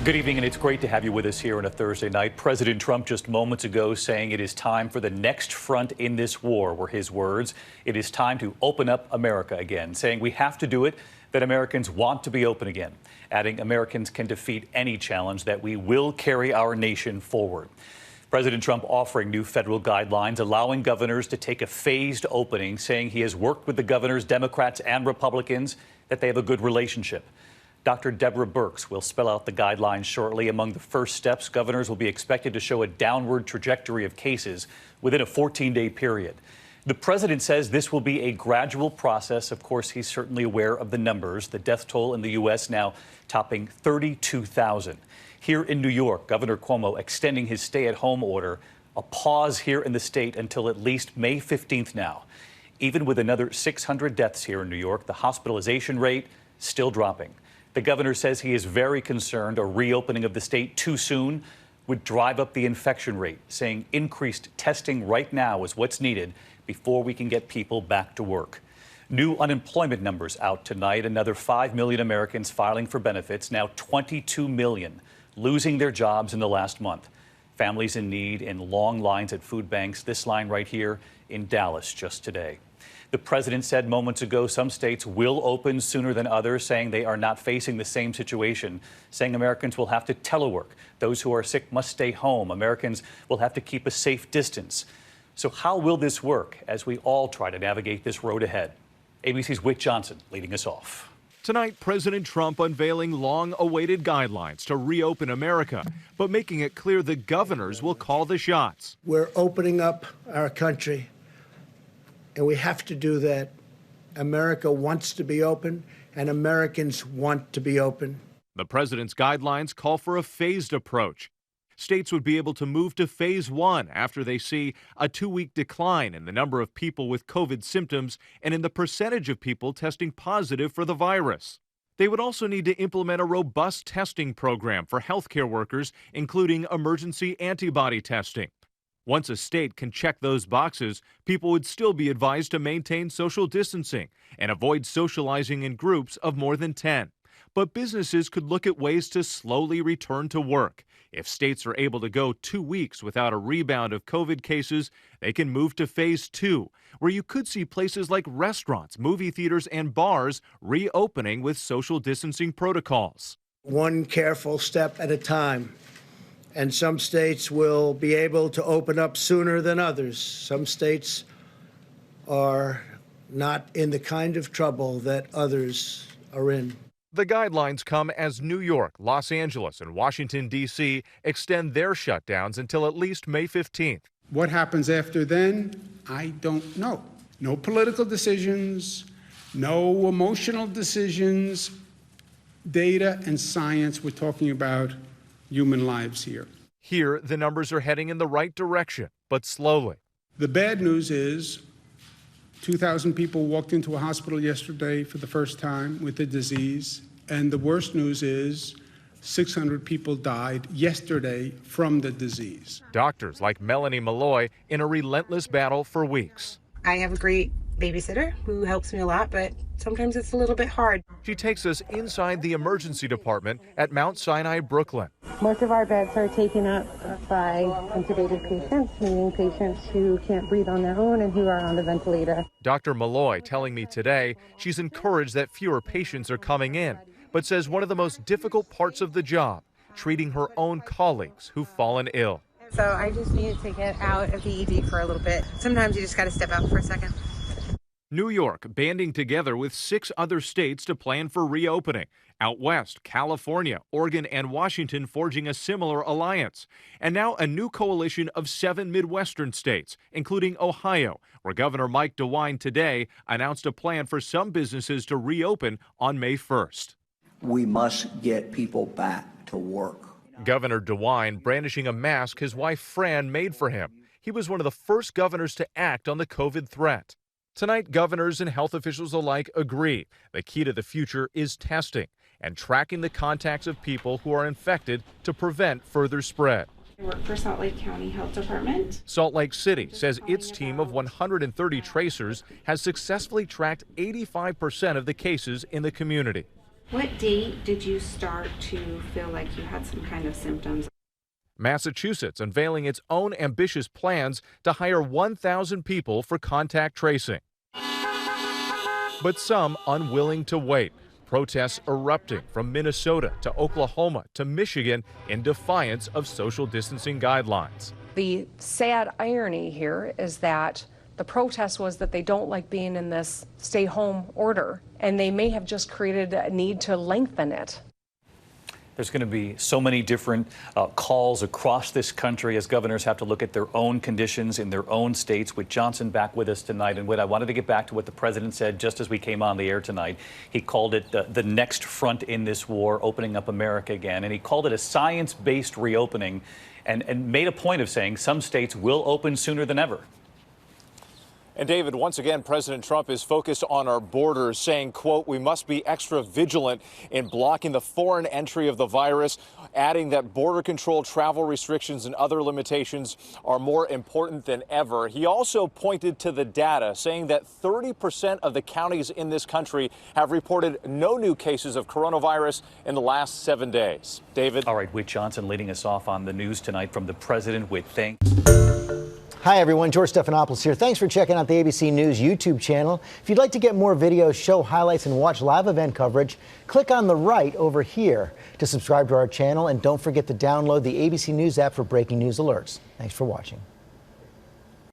Good evening, and it's great to have you with us here on a Thursday night. President Trump just moments ago saying it is time for the next front in this war, were his words. It is time to open up America again, saying we have to do it, that Americans want to be open again, adding Americans can defeat any challenge, that we will carry our nation forward. President Trump offering new federal guidelines, allowing governors to take a phased opening, saying he has worked with the governors, Democrats and Republicans, that they have a good relationship. Dr. Deborah Birx will spell out the guidelines shortly. Among the first steps, governors will be expected to show a downward trajectory of cases within a 14-day period. The president says this will be a gradual process. Of course, he's certainly aware of the numbers. The death toll in the U.S. now topping 32,000. Here in New York, Governor Cuomo extending his stay-at-home order, a pause here in the state until at least May 15th now. Even with another 600 deaths here in New York, the hospitalization rate still dropping. The governor says he is very concerned a reopening of the state too soon would drive up the infection rate, saying increased testing right now is what's needed before we can get people back to work. New unemployment numbers out tonight. Another 5 million Americans filing for benefits, now 22 million losing their jobs in the last month. Families in need in long lines at food banks. This line right here in Dallas just today. The president said moments ago some states will open sooner than others, saying they are not facing the same situation, saying Americans will have to telework. Those who are sick must stay home. Americans will have to keep a safe distance. So how will this work as we all try to navigate this road ahead? ABC's Wick Johnson leading us off. Tonight, President Trump unveiling long-awaited guidelines to reopen America, but making it clear the governors will call the shots. We're opening up our country, and we have to do that. America wants to be open, and Americans want to be open. The president's guidelines call for a phased approach. States would be able to move to phase 1 after they see a 2-week decline in the number of people with COVID symptoms and in the percentage of people testing positive for the virus. They would also need to implement a robust testing program for healthcare workers, including emergency antibody testing. Once a state can check those boxes, people would still be advised to maintain social distancing and avoid socializing in groups of more than 10. But businesses could look at ways to slowly return to work. If states are able to go 2 weeks without a rebound of COVID cases, they can move to phase 2, where you could see places like restaurants, movie theaters, and bars reopening with social distancing protocols. One careful step at a time. And some states will be able to open up sooner than others. Some states are not in the kind of trouble that others are in. The guidelines come as New York, Los Angeles, and Washington, D.C. extend their shutdowns until at least May 15th. What happens after then, I don't know. No political decisions, no emotional decisions, data and science. We're talking about human lives here. Here, the numbers are heading in the right direction, but slowly. The bad news is 2,000 people walked into a hospital yesterday for the first time with the disease. And the worst news is 600 people died yesterday from the disease. Doctors like Melanie Malloy in a relentless battle for weeks. I have a great babysitter who helps me a lot, but sometimes it's a little bit hard. She takes us inside the emergency department at Mount Sinai, Brooklyn. Most of our beds are taken up by intubated patients, meaning patients who can't breathe on their own and who are on the ventilator. Dr. Malloy telling me today she's encouraged that fewer patients are coming in, but says one of the most difficult parts of the job, treating her own colleagues who've fallen ill. So I just needed to get out of the ED for a little bit. Sometimes you just got to step out for a second. New York banding together with 6 other states to plan for reopening. Out west, California, Oregon, and Washington forging a similar alliance. And now a new coalition of 7 Midwestern states, including Ohio, where Governor Mike DeWine today announced a plan for some businesses to reopen on May 1st. We must get people back to work. Governor DeWine brandishing a mask his wife Fran made for him. He was one of the first governors to act on the COVID threat. Tonight, governors and health officials alike agree the key to the future is testing and tracking the contacts of people who are infected to prevent further spread. I work for Salt Lake County Health Department. Salt Lake City says its team of 130 tracers has successfully tracked 85% of the cases in the community. What date did you start to feel like you had some kind of symptoms? Massachusetts unveiling its own ambitious plans to hire 1,000 people for contact tracing. But some unwilling to wait. Protests erupting from Minnesota to Oklahoma to Michigan in defiance of social distancing guidelines. The sad irony here is that the protest was that they don't like being in this stay-home order, and they may have just created a need to lengthen it. There's going to be so many different calls across this country as governors have to look at their own conditions in their own states. With Johnson back with us tonight, and Whit, I wanted to get back to what the president said just as we came on the air tonight. He called it the next front in this war, opening up America again, and he called it a science-based reopening, and made a point of saying some states will open sooner than ever. And David, once again, President Trump is focused on our borders, saying, quote, we must be extra vigilant in blocking the foreign entry of the virus, adding that border control, travel restrictions, and other limitations are more important than ever. He also pointed to the data, saying that 30% of the counties in this country have reported no new cases of coronavirus in the last 7 days. David? All right, Whit Johnson leading us off on the news tonight from the president. Whit, thanks. Hi, everyone. George Stephanopoulos here. Thanks for checking out the ABC News YouTube channel. If you'd like to get more videos, show highlights, and watch live event coverage, click on the right over here to subscribe to our channel. And don't forget to download the ABC News app for breaking news alerts. Thanks for watching.